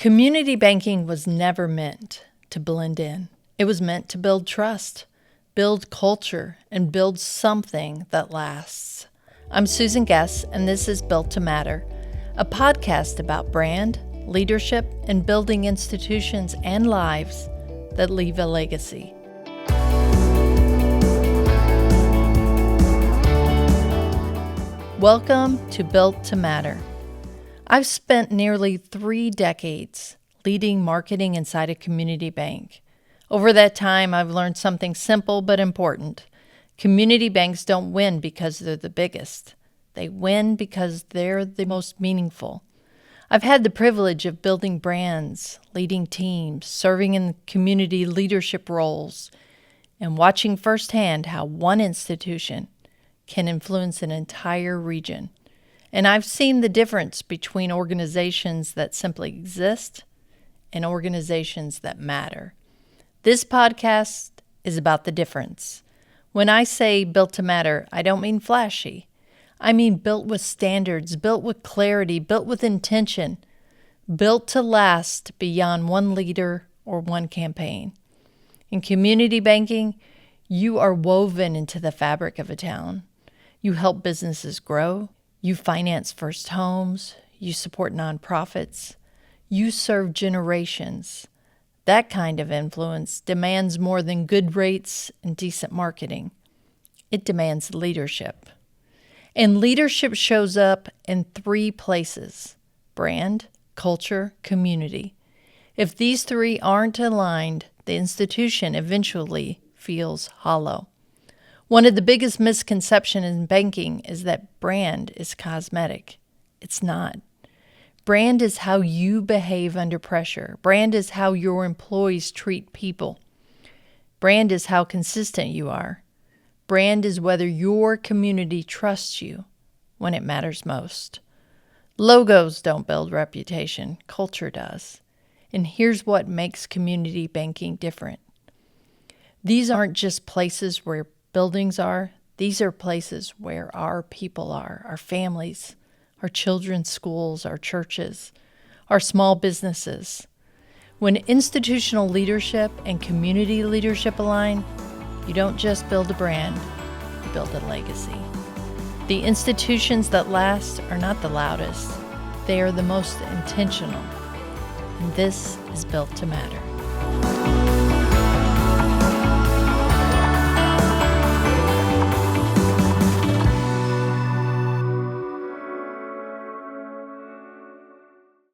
Community banking was never meant to blend in. It was meant to build trust, build culture, and build something that lasts. I'm Susan Guess, and this is Built to Matter, a podcast about brand, leadership, and building institutions and lives that leave a legacy. Welcome to Built to Matter. I've spent nearly 3 decades leading marketing inside a community bank. Over that time, I've learned something simple but important. Community banks don't win because they're the biggest. They win because they're the most meaningful. I've had the privilege of building brands, leading teams, serving in community leadership roles, and watching firsthand how one institution can influence an entire region. And I've seen the difference between organizations that simply exist and organizations that matter. This podcast is about the difference. When I say built to matter, I don't mean flashy. I mean built with standards, built with clarity, built with intention, built to last beyond one leader or one campaign. In community banking, you are woven into the fabric of a town. You help businesses grow. You finance first homes, you support nonprofits, you serve generations. That kind of influence demands more than good rates and decent marketing. It demands leadership. And leadership shows up in 3 places: brand, culture, community. If these 3 aren't aligned, the institution eventually feels hollow. One of the biggest misconceptions in banking is that brand is cosmetic. It's not. Brand is how you behave under pressure. Brand is how your employees treat people. Brand is how consistent you are. Brand is whether your community trusts you when it matters most. Logos don't build reputation. Culture does. And here's what makes community banking different. These aren't just places where buildings are. These are places where our people are, our families, our children's schools, our churches, our small businesses. When institutional leadership and community leadership align, you don't just build a brand, you build a legacy. The institutions that last are not the loudest. They are the most intentional. And this is Built to Matter.